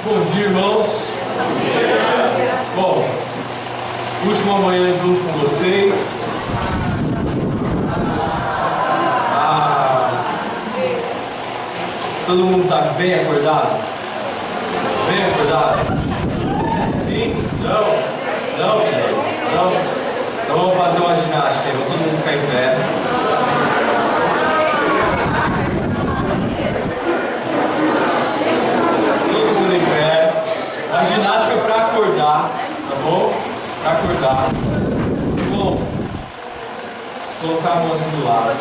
Bom dia, irmãos. Bom, última manhã junto com vocês. Todo mundo está bem acordado? Bem acordado? Sim? Não? Então vamos fazer uma ginástica aí. Vamos todo mundo ficar em pé. A ginástica é para acordar, tá bom? Para acordar. Bom, colocar a mão assim do lado.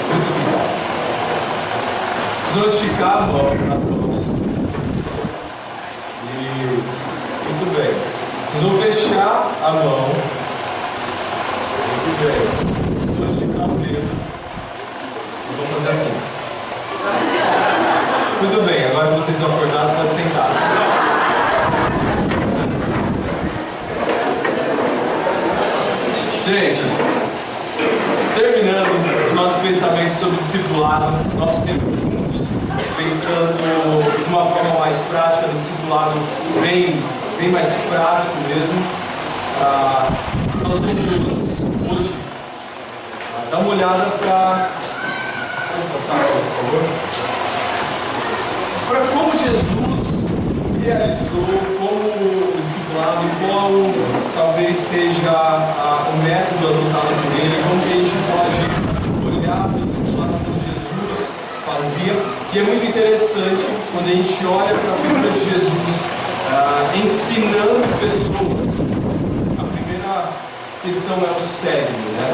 Muito obrigado. Precisam esticar a mão, as mãos. Isso. Muito bem. Precisam fechar a mão. Muito bem. Precisam esticar o dedo. Vamos fazer assim. Muito bem, agora que vocês estão acordados, pode sentar. Gente, terminando o nosso pensamento sobre discipulado, nosso tempo juntos, pensando de uma forma mais prática, no discipulado bem mais prático mesmo. Nós vamos hoje dar uma olhada para... Pode passar, por favor? Para como Jesus realizou, como o discipulado e qual talvez seja o método adotado por ele, como que a gente pode olhar para o discipulado que Jesus fazia. E é muito interessante quando a gente olha para a figura de Jesus ensinando pessoas. A primeira questão é o cérebro, né?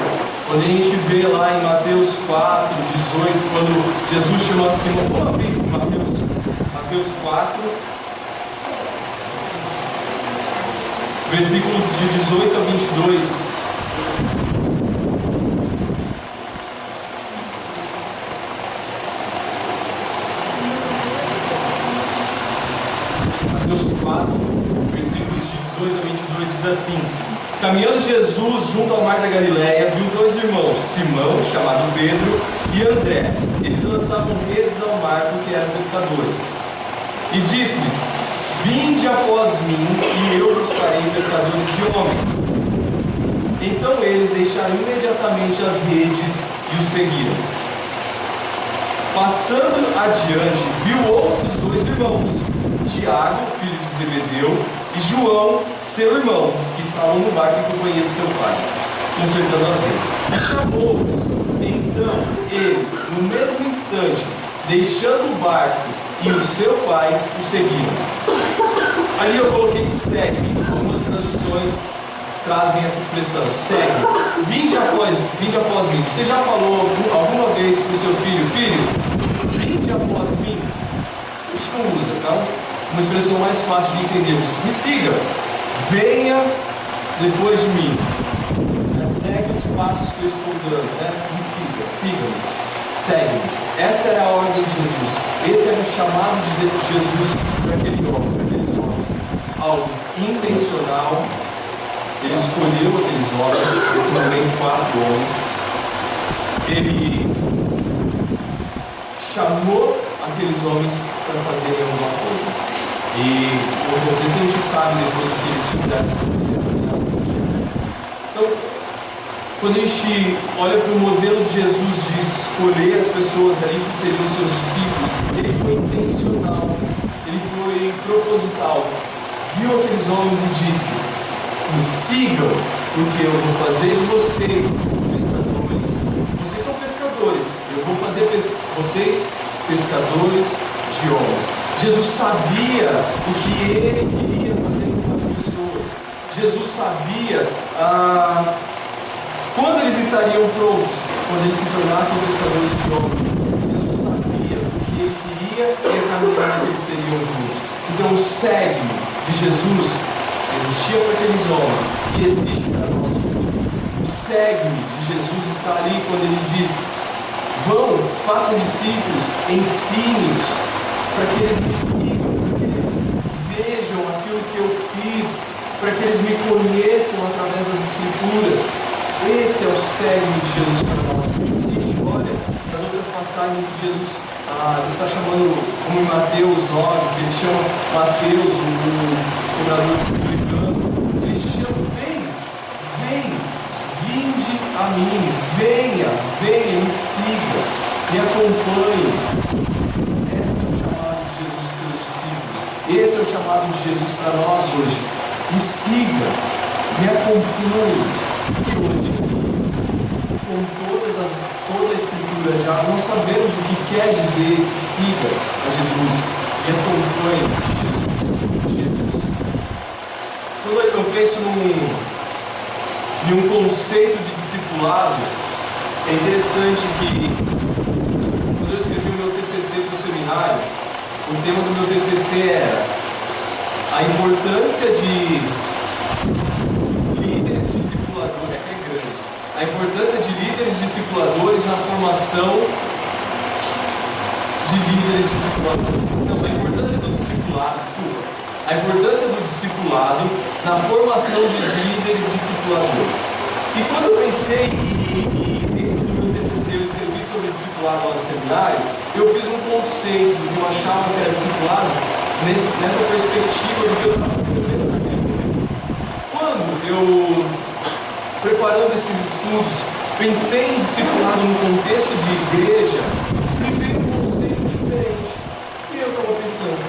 Quando a gente vê lá em Mateus 4, 18, quando Jesus chama Simão, vamos abrir Mateus 4, versículos de 18 a 22. Mateus 4, versículos de 18 a 22 diz assim: Caminhando Jesus junto ao mar da Galileia, viu dois irmãos, Simão, chamado Pedro, e André. Eles lançavam redes ao mar porque eram pescadores. E disse-lhes: Vinde após mim, e eu vos farei pescadores de homens. Então eles deixaram imediatamente as redes e o seguiram. Passando adiante, viu outros dois irmãos, Tiago, filho de Zebedeu, e João, seu irmão, que estavam no barco em companhia de seu pai, consertando as redes. E chamou-os. Então eles, no mesmo instante, deixando o barco e o seu pai, o seguiram. Ali eu coloquei segue. Algumas traduções trazem essa expressão, segue. Vinde após mim. Você já falou alguma vez para o seu filho: filho, vinde após mim? A gente não usa, tá? Uma expressão mais fácil de entendermos. Me siga. Venha depois de mim. Segue os passos que eu estou dando, né? Me siga-me, segue-me. Essa era a ordem de Jesus. Esse era o chamado de Jesus para aquele homem, para aqueles homens. Algo intencional. Ele escolheu aqueles homens, nesse momento 4 homens. Ele chamou aqueles homens para fazerem alguma coisa. E o contexto a gente sabe depois o que eles fizeram. Então, quando a gente olha para o modelo de Jesus de escolher as pessoas ali que seriam os seus discípulos, ele foi intencional, ele foi proposital. Viu aqueles homens e disse: me sigam, porque eu vou fazer de vocês pescadores. Vocês são pescadores, eu vou fazer vocês pescadores de homens. Jesus sabia o que ele queria fazer com as pessoas. Jesus sabia quando eles estariam prontos, quando eles se tornassem pescadores de homens. Jesus sabia o que ele queria e a caminhada que eles teriam juntos. Então o segue de Jesus existia para aqueles homens e existe para nós hoje. O segue de Jesus está ali quando ele diz: vão, façam discípulos, ensine-os, para que eles me sigam, para que eles vejam aquilo que eu fiz, para que eles me conheçam através das Escrituras. Esse é o segue de Jesus para nós. Quando a gente olha as outras passagens passagem que Jesus está chamando, como em Mateus 9, que ele chama Mateus, o cobrador publicano, ele chama, vinde a mim, venha, me siga, me acompanhe. Esse é o chamado de Jesus para os discípulos, esse é o chamado de Jesus para nós hoje. Me siga, me acompanhe. E hoje, com toda a Escritura já, nós sabemos o que quer dizer esse siga a Jesus e acompanhe Jesus. Quando eu penso em um conceito de discipulado, é interessante que quando eu escrevi o meu TCC para o seminário, o tema do meu TCC era a importância de líderes discipuladores, a importância de líderes discipuladores na formação de líderes discipuladores. Não, a importância do discipulado, a importância do discipulado na formação de líderes discipuladores. E quando eu pensei dentro do meu TCC eu escrevi sobre discipulado lá no seminário, eu fiz um conceito do que eu achava que era discipulado nessa perspectiva do que eu estava escrevendo naquele momento. Quando eu, preparando esses estudos, pensei em discipulado no contexto de igreja, me veio um conceito diferente. E eu estava pensando,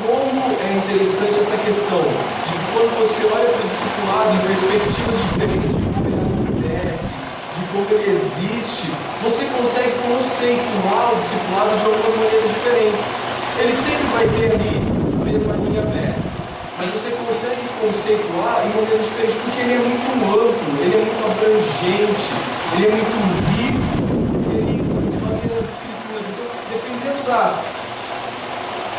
como é interessante essa questão de que quando você olha para o discipulado em perspectivas diferentes de como ele acontece, de como ele existe, você consegue conceituar o discipulado de algumas maneiras diferentes. Ele sempre vai ter ali a mesma linha mestra, mas você consegue conceituar em maneiras diferentes, porque ele é muito amplo, ele é muito abrangente, ele é muito rico, ele se baseia nas Escrituras. Então, dependendo da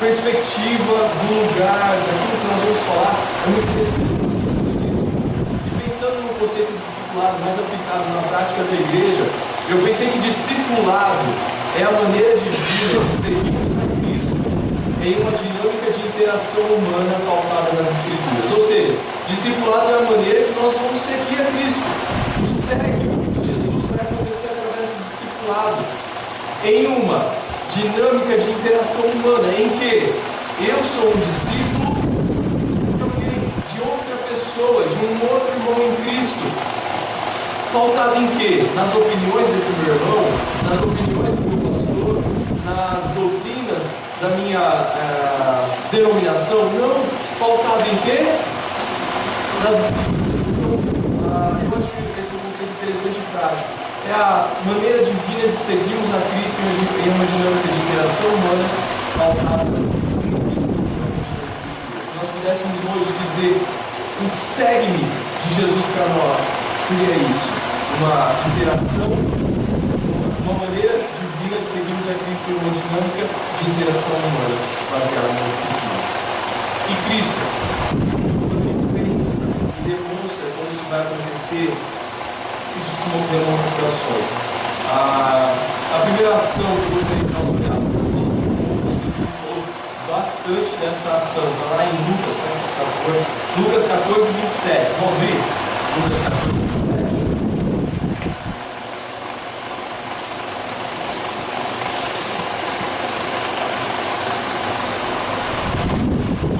perspectiva, do lugar, daquilo que nós vamos falar, é muito interessante esses conceitos. E pensando no conceito de discipulado mais aplicado na prática da igreja, eu pensei que discipulado é a maneira de vida, de seguirmos a Cristo em uma dinâmica de interação humana pautada nas Escrituras. Ou seja, discipulado é a maneira que nós vamos seguir a Cristo. O segue de Jesus vai acontecer através do discipulado, em uma dinâmica de interação humana, em que eu sou um discípulo de alguém, de outra pessoa, de um outro irmão em Cristo, pautado em quê? Nas opiniões desse meu irmão, nas opiniões do meu pastor, nas doutrinas da minha denominação, não pautado em quê? Nas Escrituras. Então, eu acho que esse é um conceito interessante e prático. É a maneira divina de seguirmos a Cristo em uma dinâmica de interação humana pautada exclusivamente nas Escrituras. Se nós pudéssemos hoje dizer o segue-me de Jesus para nós, seria isso: uma interação, uma maneira divina de seguirmos a Cristo em uma dinâmica de interação humana baseada nas Escrituras. E Cristo, quando ele pensa e demonstra como isso vai acontecer, isso se moveu nas operações. A primeira ação que eu gostaria de dar uma olhada, o falou bastante dessa ação. Está lá em Lucas, pode passar por favor. Lucas 14, 27. Vamos ver? Lucas 14, 27.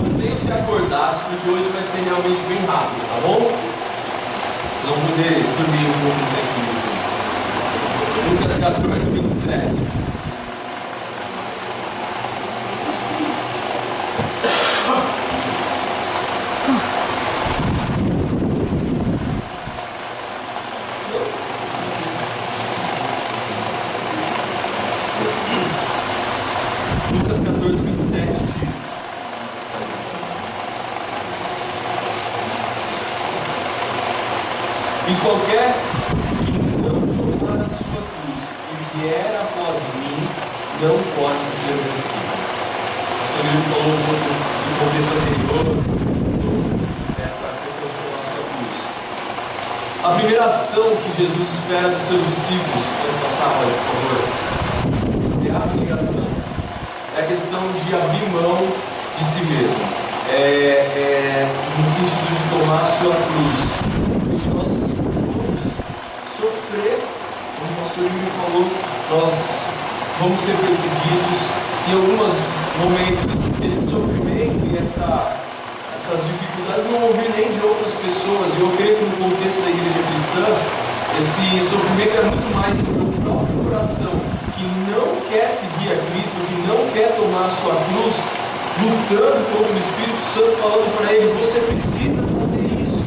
Mantenham-se acordados, porque hoje vai ser realmente bem rápido, tá bom? Vocês vão poder dormir um pouco tranquilo. Lucas 14, 27. Lucas 14, 27 diz: e qualquer que não tomar a sua cruz e vier após mim, não pode ser meu discípulo. O pastor Lívio falou um pouco do contexto anterior, dessa questão de tomar a sua cruz. A primeira ação que Jesus espera dos seus discípulos, pode passar, olha, por favor, é a abnegação. É a questão de abrir mão de si mesmo. No sentido de tomar a sua cruz. Nós vamos sofrer, como o pastor Lívio falou, nós vamos ser perseguidos. Em alguns momentos, esse sofrimento e essas dificuldades não vão vir nem de outras pessoas. E eu creio que no contexto da igreja cristã, esse sofrimento é muito mais do meu próprio coração, que não quer seguir a Cristo, que não quer tomar a sua cruz, lutando contra o Espírito Santo, falando para ele: você precisa fazer isso.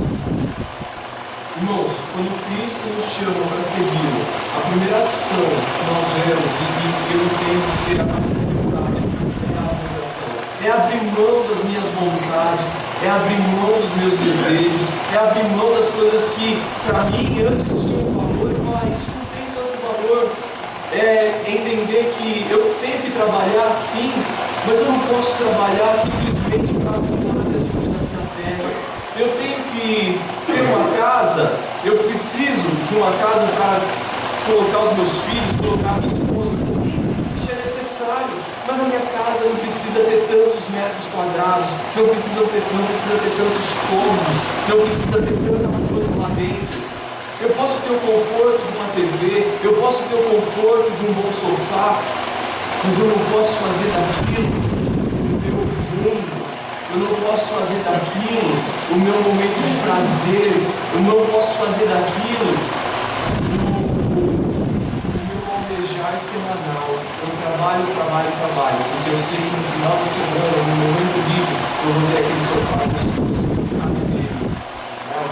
Irmãos, quando Cristo nos chama para segui-lo, a primeira ação que nós vemos, e que eu entendo ser a mais necessária, é a abnegação. É abrir mão das minhas vontades, é abrir mão dos meus desejos, é abrir mão das coisas que para mim antes tinham valor, e falar: isso não tem tanto valor. É entender que eu tenho que trabalhar sim, mas eu não posso trabalhar simplesmente para acumular as coisas da minha terra. Eu tenho que ter uma casa, eu preciso de uma casa para colocar os meus filhos, colocar a minha esposa. Sim, isso é necessário, mas a minha casa não precisa ter tantos metros quadrados, não precisa ter tantos cômodos, não precisa ter tanta coisa lá dentro. Eu posso ter o conforto de uma TV, eu posso ter o conforto de um bom sofá, mas eu não posso fazer daquilo o meu mundo, eu não posso fazer daquilo o meu momento de prazer, eu não posso fazer daquilo o meu almejar semanal. Eu trabalho, porque eu sei que no final de semana, no momento livre, eu vou ter aquele sofá gostoso,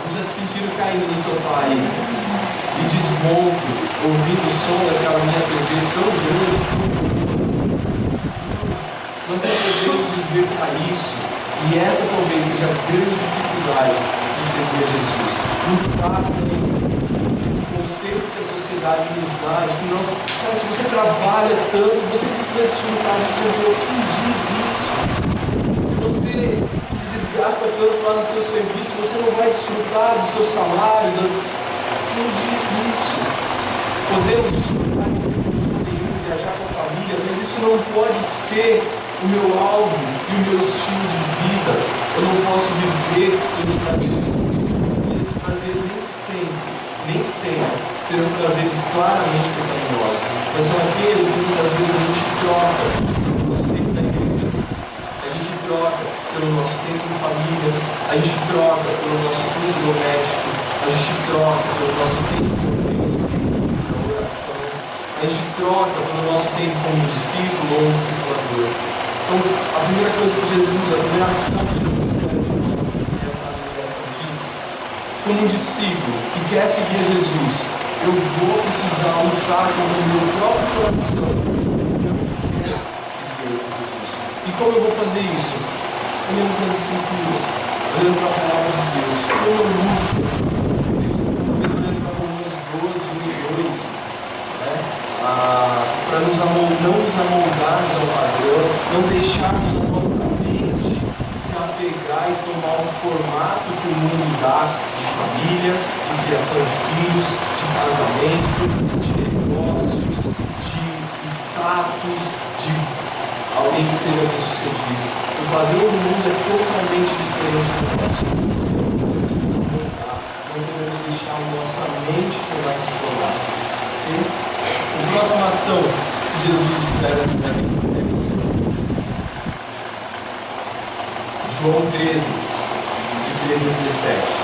já se sentiram caindo no sofá aí e desmonto, ouvindo o som daquela minha TV tão grande, nós não podemos viver para isso, e essa talvez seja a grande dificuldade de seguir a Jesus. Lutar com esse conceito que a sociedade nos dá, de que nós, cara, se você trabalha tanto, você precisa desfrutar disso. Quem diz isso? Se você gasta tanto lá no seu serviço, você não vai desfrutar do seu salário, Quem diz isso? Podemos desfrutar de nenhum, viajar com a família, mas isso não pode ser o meu alvo e o meu estilo de vida. Eu não posso viver pelos prazeres. Esses prazeres nem sempre serão prazeres claramente pecaminosos, mas são aqueles que muitas vezes a gente troca no nosso tempo da igreja, a gente troca pelo nosso tempo em família, a gente troca pelo nosso tempo doméstico, a gente troca pelo nosso tempo de oração, a gente troca pelo nosso tempo como discípulo ou discipulador. Então, a primeira coisa que Jesus, a primeira ação que Jesus quer de nós é essa abnegação de, como um discípulo que quer seguir a Jesus, eu vou precisar lutar com o meu próprio coração, eu quero seguir esse Jesus. E como eu vou fazer isso? Olhando para as Escrituras, olhando para a palavra de Deus, como eu luto talvez olhando para Romanos 12, 1 e 2, né? Para não nos amoldarmos ao padrão, não deixarmos a nossa mente se apegar e tomar um formato que o mundo dá de família, de criação de filhos, de casamento, de negócios, de status, de alguém que seja bem sucedido. O padrão do mundo é totalmente diferente do nosso. Nós não podemos nos amoldar, não podemos deixar a nossa mente tomar esse formato. Okay? A próxima ação que Jesus espera que é o Senhor. João 13, de 13 a 17.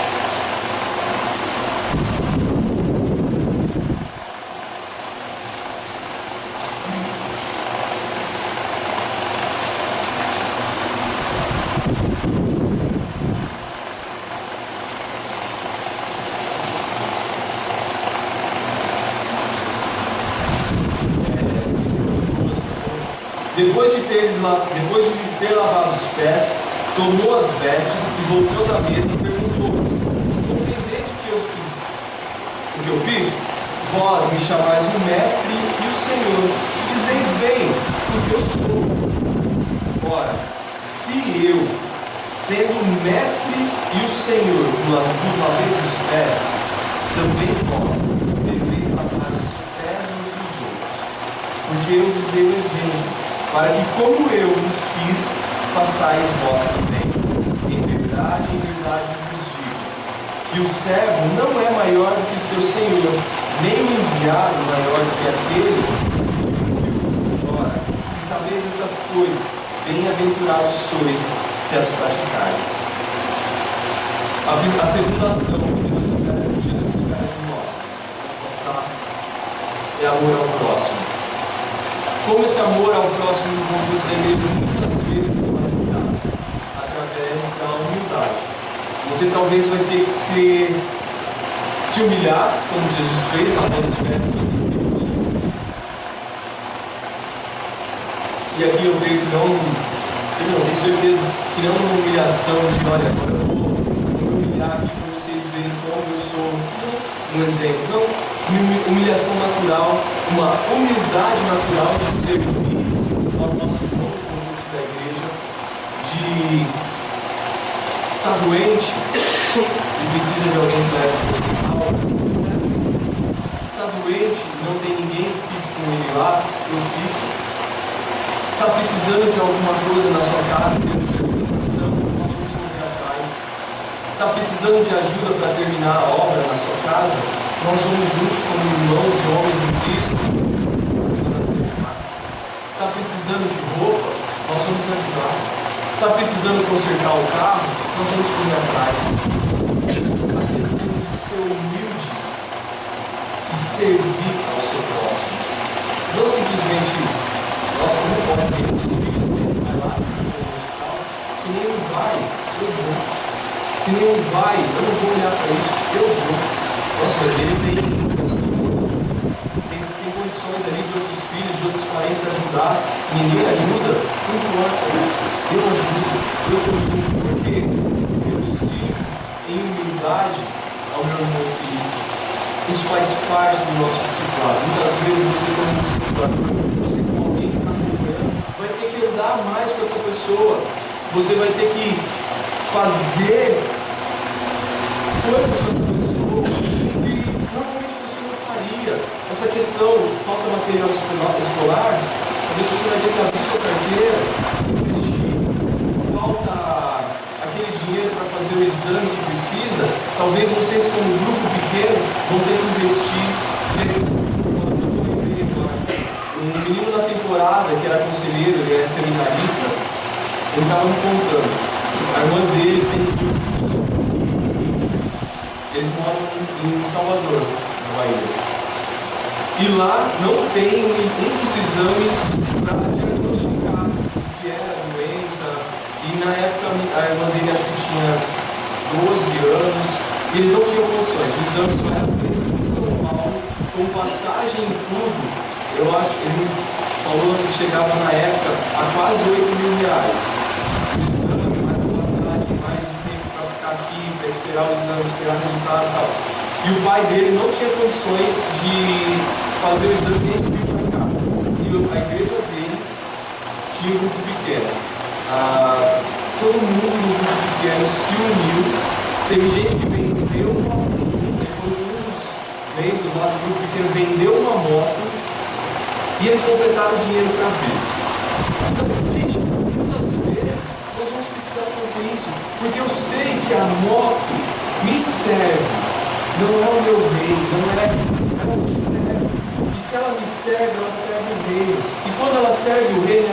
Depois de lhes ter lavado os pés, tomou as vestes e voltou da mesa e perguntou-lhes: compreendeis o que eu fiz? Vós me chamais o mestre e o Senhor, e dizeis bem, porque eu sou. Ora, se eu, sendo o mestre e o Senhor, vos laveis os pés, também vós deveis lavar os pés uns dos outros, porque eu vos dei o exemplo, para que, como eu vos fiz, façais vós também. Em verdade vos digo, que o servo não é maior do que seu senhor, nem o enviado maior do que aquele que o enviou. sabeis essas coisas, bem-aventurados sois se as praticares. A segunda ação que Jesus espera de nós, é amor ao próximo. Como esse amor ao próximo, como diz a igreja, muitas vezes vai se dar através da humildade. Você talvez vai ter que se humilhar, como Jesus fez, lavando os pés dos seus discípulos. E aqui eu creio que eu tenho certeza que não uma humilhação de, olha, agora eu vou humilhar aqui para vocês verem como eu sou um exemplo. Não, humilhação natural, uma humildade natural de servir ao nosso irmão, como disse da igreja, de estar doente e precisa de alguém que leve para o hospital. Está doente, não tem ninguém que fique com ele lá, eu fico. Está precisando de alguma coisa na sua casa, de alimentação, nós vamos correr atrás. Está precisando de ajuda para terminar a obra na sua casa, nós vamos juntos como irmãos e homens em Cristo. Está precisando de roupa, nós vamos ajudar. Está precisando consertar o carro, nós vamos correr atrás. A questão de ser humilde e servir ao seu próximo. Não simplesmente, nossa, não pode ter os filhos dele, vai lá no hospital. Se nenhum vai, eu vou. Se nenhum vai, eu não vou olhar para isso, eu vou. Nossa, mas ele tem condições ali de outros filhos, de outros parentes ajudar. Ninguém ajuda, não importa. Eu ajudo, eu ajudo. Por quê? Porque eu sirvo em humildade ao meu irmão Cristo. Isso faz parte do nosso discipulado. Muitas vezes você, como discipulador, você com alguém que está acompanhando, vai ter que andar mais com essa pessoa. Você vai ter que fazer coisas com essa pessoa que normalmente você não faria. Essa questão, falta material escolar, talvez você vai ter que abrir sua carteira, investir, falta aquele dinheiro para fazer o exame que precisa, talvez vocês como grupo pequeno vão ter que investir. Um menino na temporada, que era conselheiro, ele é seminarista, ele estava me contando, a irmã dele tem cursos, eles moram em Salvador, na Bahia. E lá não tem um dos exames para diagnosticar o que era a doença. E na época a irmã dele acho que tinha 12 anos, e eles não tinham condições. O exame só era feito em São Paulo, com passagem e tudo. Eu acho que ele falou que chegava na época a quase R$8.000. O exame, mais a passagem, mais o tempo para ficar aqui, para esperar o exame, esperar o resultado e tal. E o pai dele não tinha condições de fazer o exame nem de vir para cá. E a igreja deles tinha um grupo pequeno. Todo mundo no grupo pequeno se uniu. Teve gente que vendeu uma moto. Foi um dos membros lá do grupo pequeno, vendeu uma moto e eles completaram o dinheiro para vir. Então, gente, muitas vezes nós vamos precisar fazer isso, porque eu sei que a moto me serve. Não é o meu rei, ela me serve. E se ela me serve, ela serve o reino. E quando ela serve o reino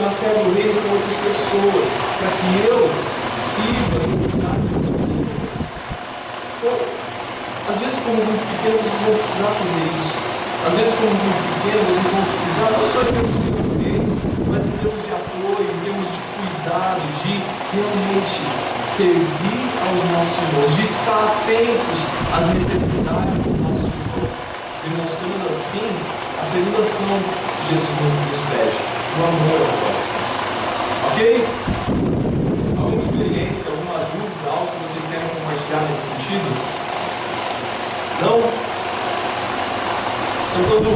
com outras pessoas, para que eu sirva e cuidar de outras pessoas. Então, às vezes como grupo pequeno, vocês vão precisar fazer isso. Às vezes como grupo pequeno, vocês vão precisar, não só em termos financeiros, mas em termos de apoio, em termos de cuidado, de realmente servir aos nossos irmãos, de estar atentos às necessidades do nosso irmão, demonstrando assim a segunda ação que Jesus nos pede, o amor ao próximo. Ok? Alguma experiência, alguma dúvida, algo que vocês querem compartilhar nesse sentido? Não? Então quando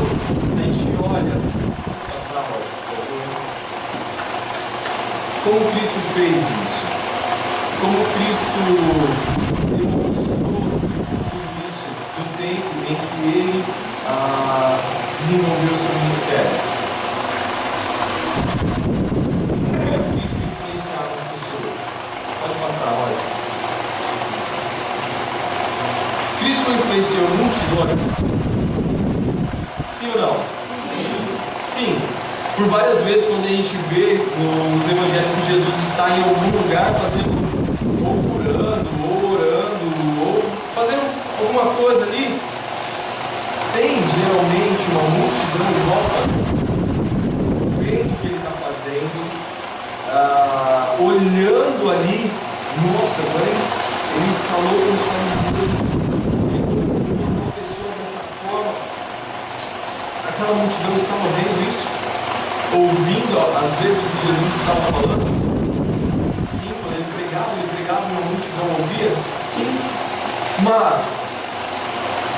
a gente olha, como Cristo fez isso? Como Cristo demonstrou tudo isso no tempo em que Ele desenvolveu seu ministério? Como é que Cristo influenciava as pessoas? Pode passar, olha. Cristo influenciou multidões? Sim ou não? Sim. Por várias vezes, quando a gente vê nos evangelhos que Jesus está em algum lugar fazendo, ou curando, ou orando, ou fazendo alguma coisa ali, tem geralmente uma multidão em volta, vendo o que ele está fazendo, olhando ali. Nossa, agora ele falou com os fariseus, ele confrontou uma pessoa dessa forma. Aquela multidão estava vendo isso, ouvindo às vezes o que Jesus estava falando. Sim, quando ele pregava e uma multidão ouvia. Sim, mas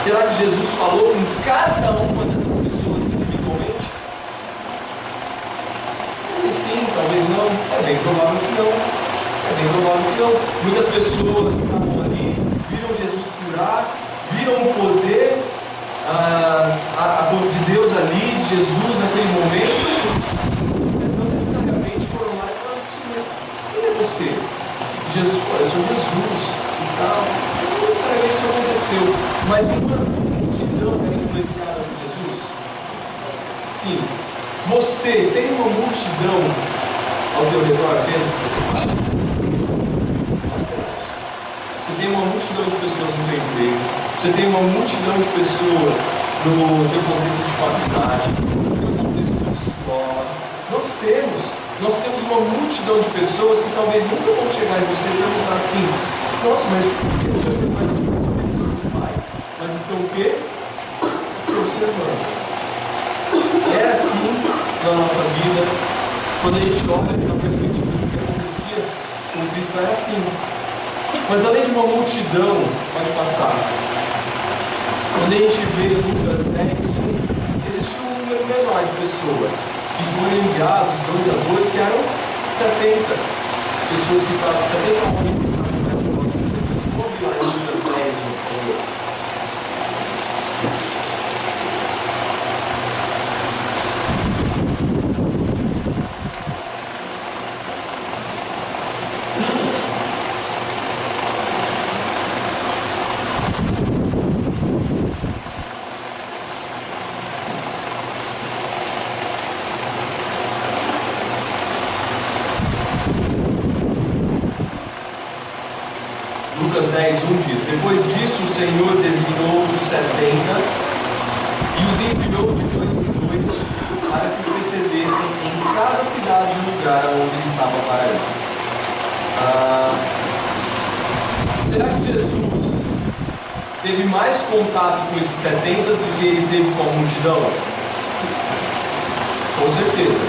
será que Jesus falou em cada uma dessas pessoas individualmente? Talvez sim, talvez não. É bem provável que não. É bem provável que não. Muitas pessoas estavam ali, viram Jesus curar, viram o poder de Deus ali, de Jesus naquele momento, mas não necessariamente foram lá e falaram assim: mas quem é você? Jesus, eu sou Jesus e tal. Não necessariamente isso aconteceu, mas uma multidão era influenciada por Jesus. Sim, você tem uma multidão ao teu redor vendo o que você faz? Nós temos. Você tem uma multidão de pessoas no teu emprego, você tem uma multidão de pessoas no teu contexto de faculdade, no teu contexto de escola. Nós temos uma multidão de pessoas que talvez nunca vão chegar em você e perguntar assim: nossa, mas por que você faz as coisas? O que você faz? Mas estão o quê? Observando. É assim na nossa vida. Quando a gente olha na perspectiva do que acontecia com Cristo, era assim. Mas além de uma multidão, pode passar. Quando a gente vê Lucas 10, existiu um número menor de pessoas que foram enviados 2 a 2, que eram 70 pessoas que estavam, 70 homens que estavam mais próximos de Jesus. Vamos ver lá em Lucas 10, por favor. Lucas 10, 1 diz: depois disso o Senhor designou os 70 e os enviou de 2 em 2 para que precedessem em cada cidade o lugar onde ele estava para ir. Será que Jesus teve mais contato com esses 70 do que ele teve com a multidão? Com certeza.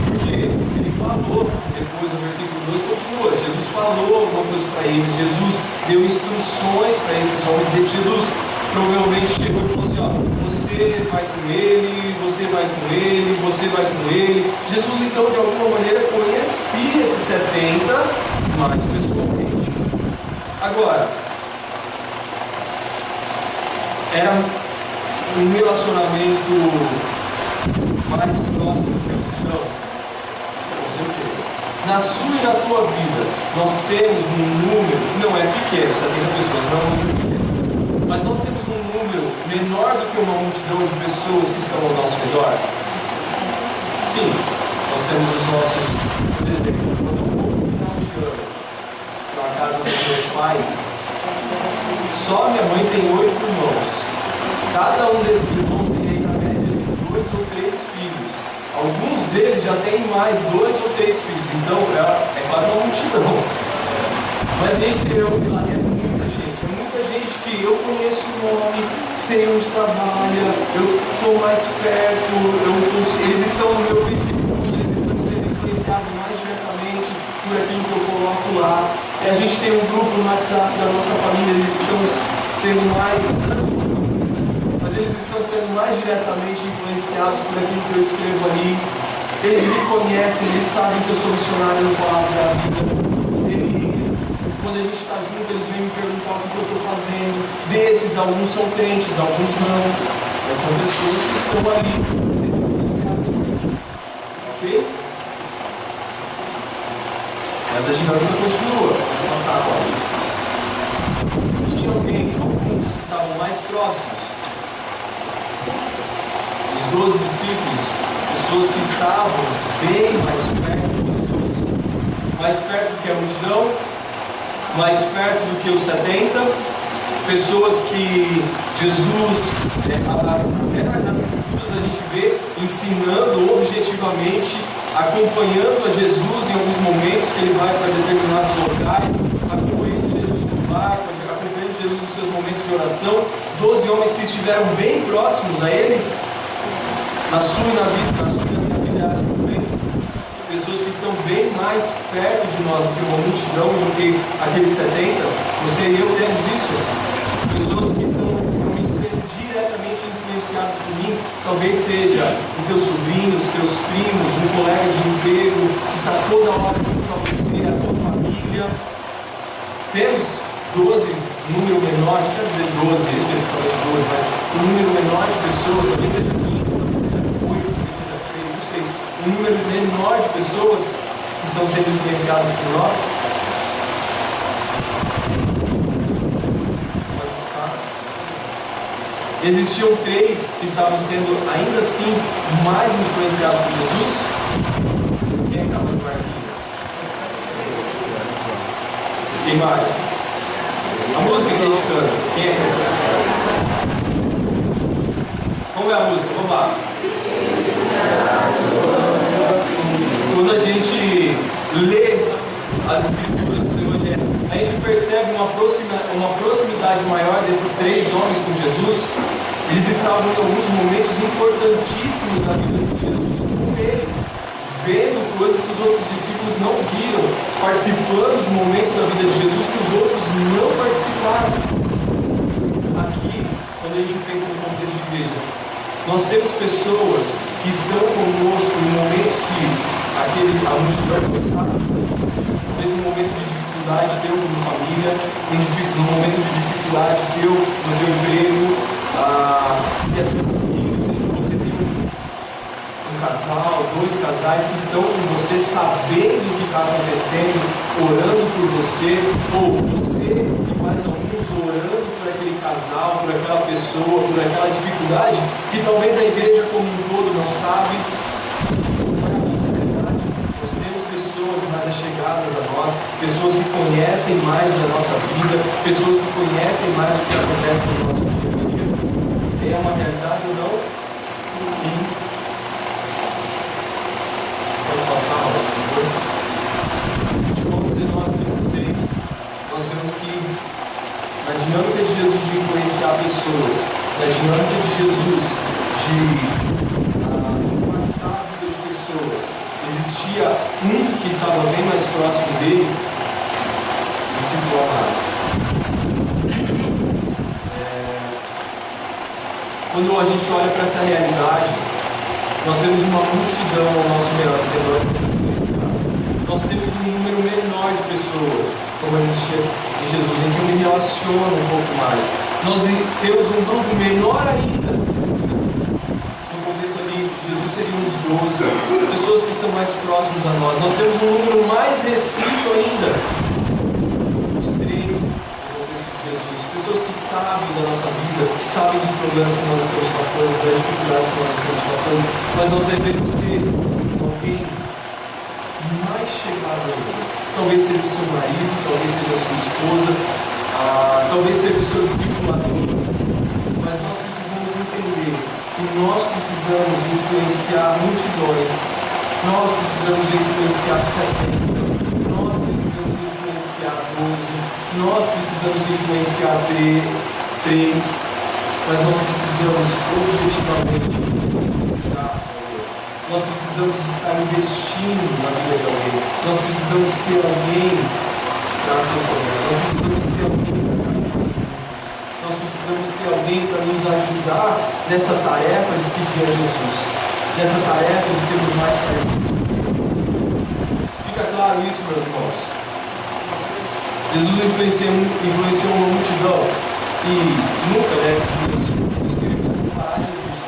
Porque ele falou, depois o versículo 2 continua, Jesus falou alguma coisa para eles, Jesus deu instruções para esses homens, Jesus provavelmente chegou e falou assim: ó, você vai com ele, você vai com ele, você vai com ele. Jesus então de alguma maneira conhecia esses 70 mais pessoalmente. Agora, era um relacionamento mais próximo do que a multidão? Com certeza. Na sua e na tua vida, nós temos um número, não é pequeno, 70 pessoas não é um número pequeno, mas nós temos um número menor do que uma multidão de pessoas que estão ao nosso redor? Sim, nós temos os nossos, por exemplo, quando eu vou no final de ano para a casa dos meus pais, só minha mãe tem 8 irmãos. Cada um desses irmãos tem aí na média de 2 ou 3 filhos. Alguns deles já têm mais 2 ou 3 filhos, então é quase uma multidão. Mas a gente tem lá, é muita gente que eu conheço o nome, sei onde trabalha, eu estou mais perto, eles estão no meu Facebook, eles estão sendo influenciados mais diretamente por aquilo que eu coloco lá. E a gente tem um grupo no WhatsApp da nossa família, eles estão sendo mais diretamente influenciados por aquilo que eu escrevo ali. Eles me conhecem, eles sabem que eu sou missionário no Palavra da Vida. Eles, quando a gente está junto, eles vêm me perguntar o que eu estou fazendo. Desses, alguns são crentes, alguns não. Mas são pessoas que estão ali sendo influenciadas por mim. Ok? Mas a dinâmica continua. Vou passar agora. Tinha alguns que estavam mais próximos. Os 12 discípulos, pessoas pessoas que estavam bem mais perto de Jesus, mais perto do que a multidão, mais perto do que os 70, pessoas que Jesus, até nas escrituras a gente vê ensinando objetivamente, acompanhando a Jesus em alguns momentos que ele vai para determinados locais, acompanhando Jesus no barco, acompanhando Jesus nos seus momentos de oração. 12 homens que estiveram bem próximos a ele, na sua e na minha vida assim também. Pessoas que estão bem mais perto de nós do que uma multidão, do que aqueles 70. Você e eu temos isso. Pessoas que estão realmente sendo diretamente influenciadas por mim. Talvez seja o teu sobrinho, os teus primos, um colega de emprego que está toda hora junto a você, a tua família. Temos 12, número menor, não quero dizer 12, especificamente 12, mas um número menor de pessoas, talvez seja 15, talvez seja 8, talvez seja 6, não sei. Um número menor de pessoas que estão sendo influenciadas por nós. Pode passar. Existiam 3 que estavam sendo ainda assim mais influenciados por Jesus. Quem estava no barquinho? Quem mais? A música que a gente canta. Quem é que canta? Como é a música? Vamos lá. Quando a gente lê as escrituras dos evangelhos, a gente percebe uma proximidade maior desses 3 homens com Jesus. Eles estavam em alguns momentos importantíssimos da vida de Jesus com ele, vendo coisas que os outros discípulos não viram, participando de momentos da vida de Jesus que os outros não participaram. Aqui, quando a gente pensa no contexto de igreja, nós temos pessoas que estão conosco em momentos que a multidão não sabe. Talvez um momento de dificuldade teu como família, um momento de dificuldade teu no teu emprego, e assim, você tem um casal, 2 casais que estão com você sabendo o que está acontecendo, orando por você, ou você e mais alguns orando por aquele casal, por aquela pessoa, por aquela dificuldade que talvez a igreja como um todo não sabe. Isso é verdade. Nós temos pessoas mais chegadas a nós, pessoas que conhecem mais da nossa vida, pessoas que conhecem mais o que acontece no nosso dia a dia. É uma realidade ou não? Sim. Pode passar, por favor. João 19:26, nós vemos que na dinâmica de Jesus de influenciar pessoas, na dinâmica de Jesus de impactar a vida de pessoas, existia um que estava bem mais próximo dele, discípulo amado. Quando a gente olha para essa realidade, nós temos uma multidão ao nosso redor sendo influenciada. Nós temos um número menor de pessoas, como existia em Jesus, em que eu me relaciono um pouco mais. Nós temos um grupo menor ainda. No contexto ali, Jesus seriam os 12, pessoas que estão mais próximas a nós. Nós temos um número mais restrito ainda. Os 3, no contexto de Jesus. Pessoas que sabem da nossa vida, sabem dos problemas que nós estamos passando, das dificuldades que nós estamos passando, mas nós devemos ter alguém mais chegado ainda. Talvez seja o seu marido, talvez seja a sua esposa, talvez seja o seu discipulador, mas nós precisamos entender que nós precisamos influenciar multidões, nós precisamos influenciar 70, nós precisamos influenciar 12, nós precisamos influenciar 3, mas nós precisamos objetivamente influenciar alguém. Nós precisamos estar investindo na vida de alguém. Nós precisamos ter alguém para acompanhar. Nós precisamos ter alguém para caminhar. Nós precisamos ter alguém para nos ajudar nessa tarefa de seguir a Jesus, nessa tarefa de sermos mais parecidos. Fica claro isso, meus irmãos? Jesus influenciou uma multidão e nunca, nós queremos comparar Jesus.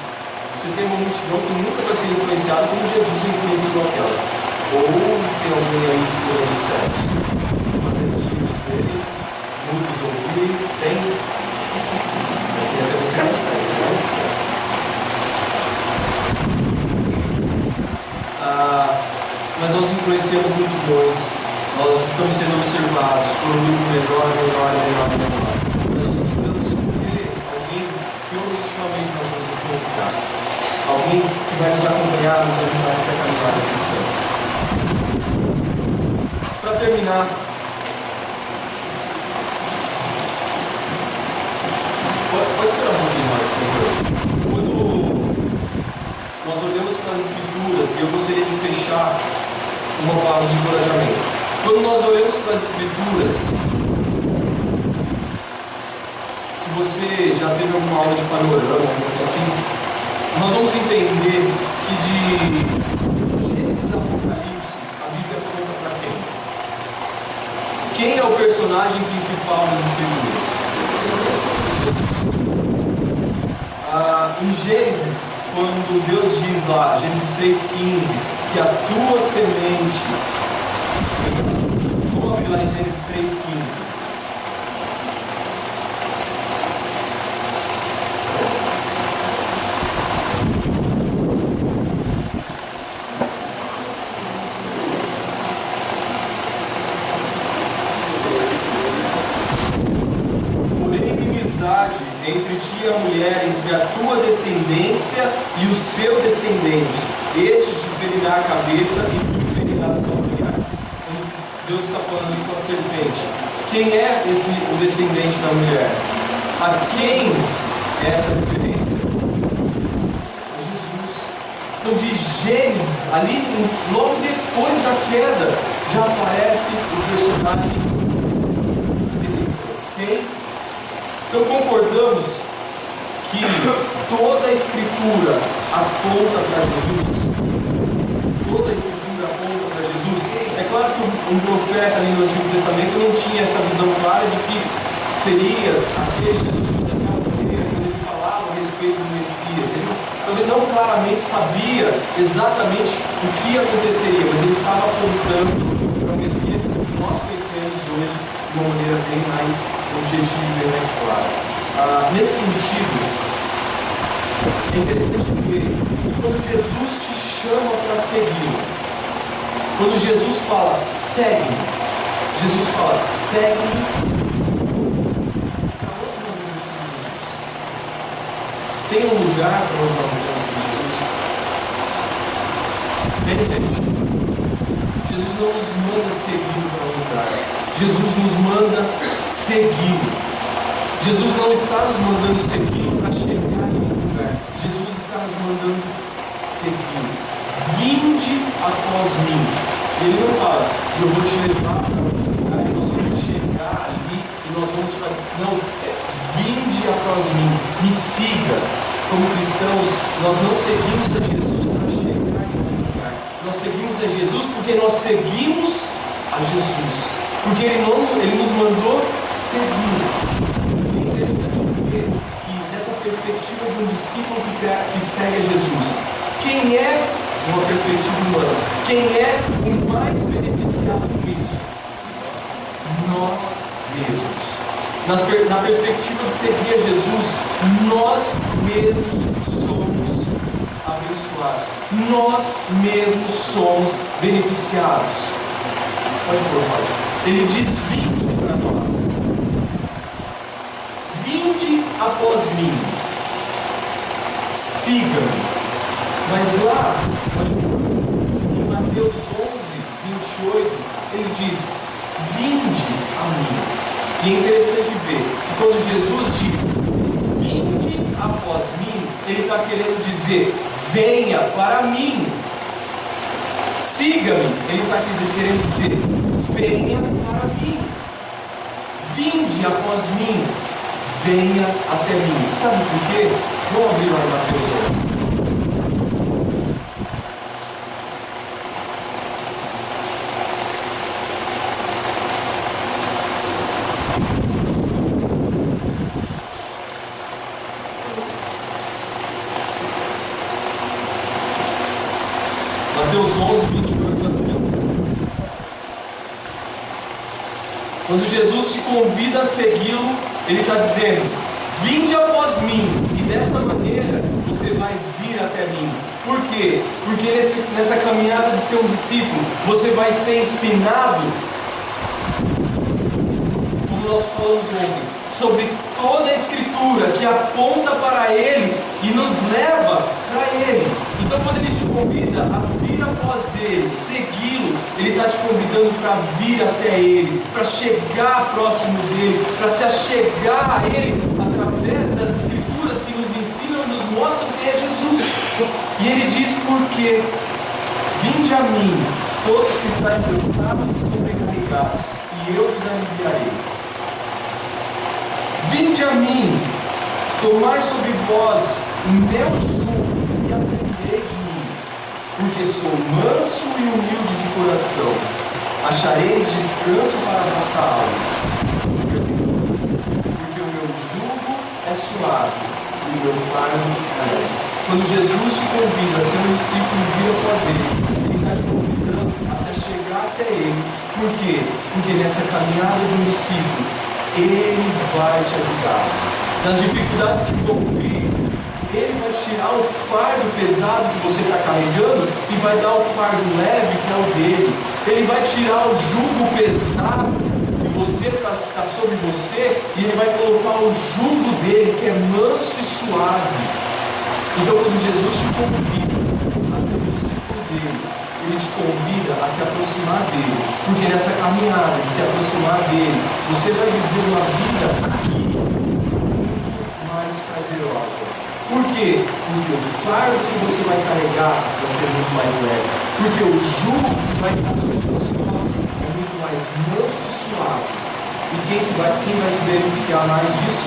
Você tem uma multidão que nunca vai ser influenciada como Jesus influenciou aquela. Ou tem alguém aí curando os cegos, fazendo os filhos dele, muitos ouvirem, tem. Assim deve ser essa, né? estamos sendo observados por um grupo menor. Nós precisamos escolher alguém que objetivamente nós vamos influenciar. Alguém que vai nos acompanhar, nos ajudar nessa caminhada cristã. Para terminar, pode esperar um pouquinho mais, por favor. Quando nós olhamos para as Escrituras, e eu gostaria de fechar uma palavra de encorajamento. Quando nós olhamos para as Escrituras, se você já teve alguma aula de panorama, assim, nós vamos entender que de Gênesis a Apocalipse, a Bíblia conta para quem? Quem é o personagem principal das Escrituras? Jesus. Em Gênesis, quando Deus diz lá, Gênesis 3,15, que a tua semente, vamos abrir lá em Gênesis 3,15. Entre ti e a mulher, entre a tua descendência e o seu descendente, este te ferirá a cabeça e tu ferirás o calcanhar. Deus está falando com a serpente. Quem é o descendente da mulher? A quem é essa referência? A Jesus. Então, de Gênesis, ali logo depois da queda, já aparece o personagem dele. Quem? Então concordamos que toda a Escritura aponta para Jesus. Toda a Escritura aponta para Jesus. É claro que um profeta ali no Antigo Testamento não tinha essa visão clara de que seria aquele Jesus daquela maneira, quando ele falava a respeito do Messias. Ele talvez não claramente sabia exatamente o que aconteceria, mas ele estava apontando para o Messias que nós conhecemos hoje de uma maneira bem mais objetivo e bem mais claro. Nesse sentido, é interessante ver que quando Jesus te chama para seguir, quando Jesus fala, segue, Jesus fala, segue. Tem um lugar para onde nós devemos seguir Jesus? Tem, gente. Jesus não nos manda seguir para um lugar. Jesus nos manda seguir. Jesus não está nos mandando seguir para chegar em um lugar. Jesus está nos mandando seguir. Vinde após mim. Ele não fala, eu vou te levar para um lugar e nós vamos chegar ali e nós vamos fazer. Não, vinde após mim, me siga. Como cristãos, nós não seguimos a Jesus para chegar em um lugar. Nós seguimos a Jesus porque nós seguimos a Jesus. Porque Ele nos mandou seguir. É interessante ver que nessa perspectiva de um discípulo que segue a Jesus, quem é, uma perspectiva humana, quem é o mais beneficiado com isso? Nós mesmos. Na perspectiva de seguir a Jesus, nós mesmos somos abençoados. Nós mesmos somos beneficiados. Pode pôr, Pai. Ele diz, vinde para nós. Vinde após mim. Siga-me. Mas lá, em Mateus 11, 28, ele diz, vinde a mim. E é interessante ver que quando Jesus diz, vinde após mim, ele está querendo dizer, venha para mim. Siga-me. Ele está querendo dizer, venha para mim. Vinde após mim. Venha até mim. Sabe por quê? Vamos abrir lá em Mateus 11. Mateus 11, 28 a 30. Quando Jesus te convida a segui-lo, Ele está dizendo, vinde após mim, e dessa maneira você vai vir até mim. Por quê? Porque nessa caminhada de ser um discípulo, você vai ser ensinado falamos ontem, sobre toda a Escritura que aponta para Ele e nos leva para Ele. Então, quando Ele te convida a vir após Ele, segui-lo, Ele está te convidando para vir até Ele, para chegar próximo dEle, para se achegar a Ele através das Escrituras que nos ensinam e nos mostram quem é Jesus. E Ele diz por quê? Vinde a mim, todos que estáis cansados e sobrecarregados, e eu vos aliviarei. Vinde a mim, tomai sobre vós o meu jugo e aprendei de mim, porque sou manso e humilde de coração. Achareis descanso para a vossa alma. Porque o meu jugo é suave e o meu fardo é leve. Quando Jesus te convida a ser um discípulo e vir após Ele, Ele está te convidando a se chegar até Ele. Por quê? Porque nessa caminhada de um discípulo, Ele vai te ajudar. Nas dificuldades que vão vir, Ele vai tirar o fardo pesado que você está carregando e vai dar o fardo leve que é o dele. Ele vai tirar o jugo pesado que você está sobre você e Ele vai colocar o jugo dele que é manso e suave. Então, quando Jesus te convida a ser um discípulo dele, Ele te convida a se aproximar dele, porque nessa caminhada de se aproximar dele, você vai viver uma vida aqui muito mais prazerosa. Por quê? Porque o fardo que você vai carregar vai ser muito mais leve, porque o jugo que vai estar sobre as suas costas é muito mais manso e suave. E quem vai se beneficiar mais disso?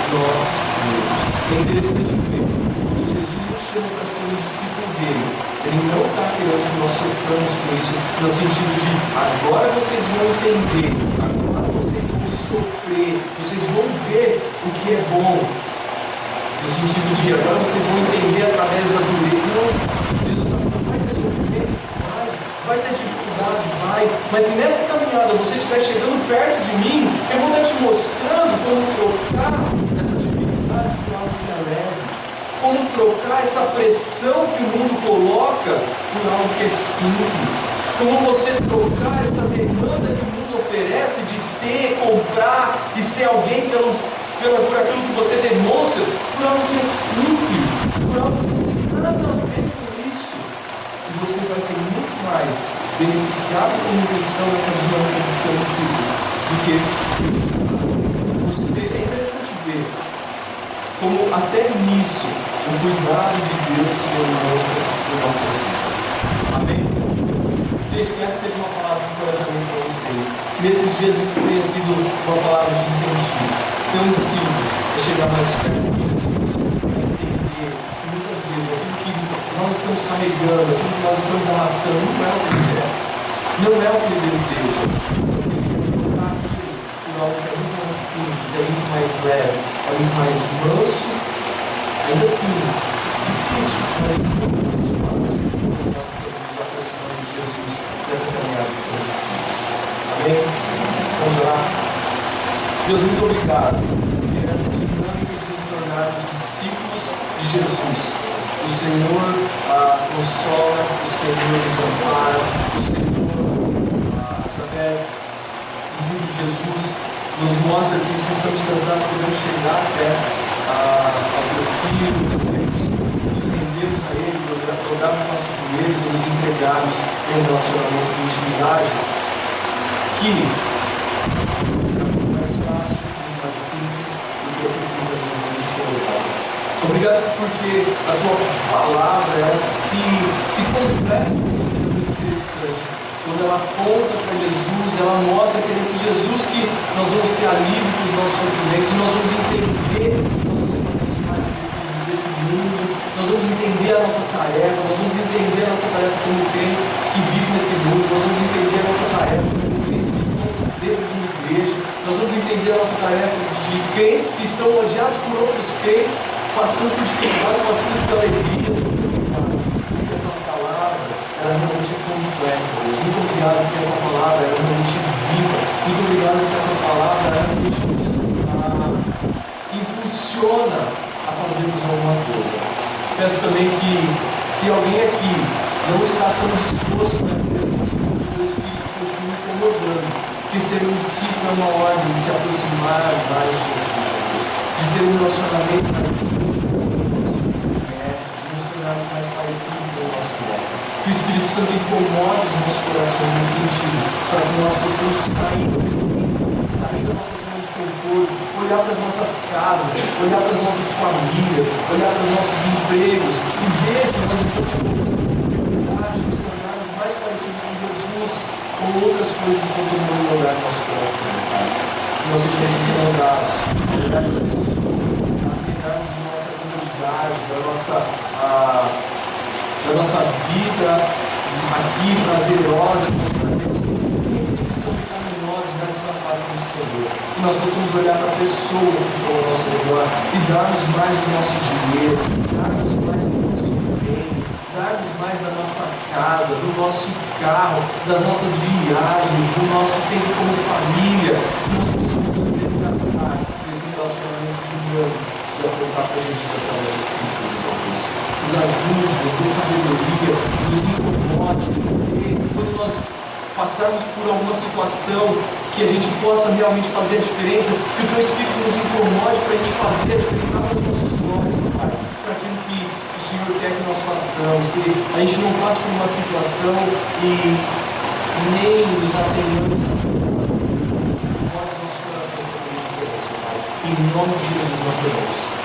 Nós mesmos. É interessante ver que Jesus nos chama para ser um discípulo dele. Ele não está querendo que nós soframos com isso, no sentido de agora vocês vão entender, agora vocês vão sofrer, vocês vão ver o que é bom. No sentido de agora vocês vão entender através da dureza. Não, Jesus está falando, vai ter sofrimento, vai ter dificuldade, vai. Mas se nessa caminhada você estiver chegando perto de mim, eu vou estar te mostrando como trocar essas dificuldades por algo que é leve. Como trocar essa pressão que o mundo coloca por algo que é simples. Como você trocar essa demanda que o mundo oferece de ter, comprar e ser alguém por aquilo que você demonstra, por algo que é simples, por algo que não tem nada a ver com isso. E você vai ser muito mais beneficiado como cristão nessa dinâmica de ser discípulo do que você. É interessante ver como até nisso o cuidado de Deus se demonstra em nossas vidas. Amém? Gente, que essa seja uma palavra de encorajamento para vocês. Nesses dias isso tenha sido uma palavra de incentivo. Ser um discípulo é chegar mais perto de Jesus, é entender que muitas vezes aquilo que nós estamos carregando, aquilo que nós estamos arrastando, não é o que Ele quer, não é o que Ele deseja. Mas que Ele quer colocar aquilo por algo que é muito mais simples, é muito mais leve, é muito mais manso. Ainda assim, difícil, mas muito mais fácil quando nós estamos nos aproximando de Jesus nessa caminhada de seus discípulos. Amém? Vamos orar? Deus, muito obrigado por essa dinâmica de nos tornarmos discípulos de Jesus. O Senhor consola, o Senhor nos ampara, o Senhor, através do jugo de Jesus, nos mostra que se estamos cansados, podemos chegar até ao teu Filho, podemos nos rendermos a Ele, dobrarmos nossos joelhos e nos entregarmos em um relacionamento de intimidade, que será muito mais fácil, muito mais simples do que muitas vezes a gente tem levado. Obrigado porque a tua palavra ela se completa de uma maneira muito interessante. Quando ela aponta para Jesus, ela mostra que é esse Jesus que nós vamos ter alívio para os nossos sofrimentos, e nós vamos entender, nós vamos fazer parte desse mundo, nós vamos entender a nossa tarefa, nós vamos entender a nossa tarefa como crentes que vivem nesse mundo, nós vamos entender a nossa tarefa como crentes que estão dentro de uma igreja, nós vamos entender a nossa tarefa de crentes que estão rodeados por outros crentes, passando por dificuldades, passando por alegrias. Muito obrigado, porque a tua palavra ela realmente é completa, Deus. Muito obrigado porque a tua palavra é realmente viva. Muito obrigado porque a tua palavra realmente nos impulsiona a fazermos alguma coisa. Peço também que, se alguém aqui não está tão disposto a ser discípulo, Deus, que continue incomodando Porque ser um discípulo é uma ordem de se aproximar mais de Jesus, de ter um relacionamento mais íntimo com o nosso mestre, de nos tornarmos mais parecidos com o nosso mestre. Que o Espírito Santo incomode os nossos corações nesse sentido, para que nós possamos sair do mesmo, sair da nossa zona de conforto, olhar para as nossas casas, olhar para as nossas famílias, olhar para os nossos empregos e ver se nós estamos com oportunidade de nos tornarmos mais parecidos com Jesus ou outras coisas que estão tomando lugar no nosso coração. Que nós sejamos incomodados, olhar para pessoas, apegarmos da nossa comodidade, da nossa vida aqui prazerosa, que nós fazemos, que nem sempre são pecaminosos, mas nos afastam do Senhor. Que nós possamos olhar para pessoas que estão ao nosso redor e darmos mais do nosso dinheiro, darmos mais do nosso bem, darmos mais da nossa casa, do nosso carro, das nossas viagens, do nosso tempo como família. Que nós possamos nos desgastar desse relacionamento de apontar para Jesus através das Escrituras, ó Deus. Nos ajude, nos dê sabedoria, nos incomode, e quando nós passarmos por alguma situação que a gente possa realmente fazer a diferença, que o Teu Espírito nos incomode para a gente fazer a diferença nos nossos olhos, Pai, para aquilo que o Senhor quer que nós façamos, que a gente não passe por uma situação e nem nos atenhamos a nosso coração para a diferença, Pai. Em nome de Jesus nós oramos.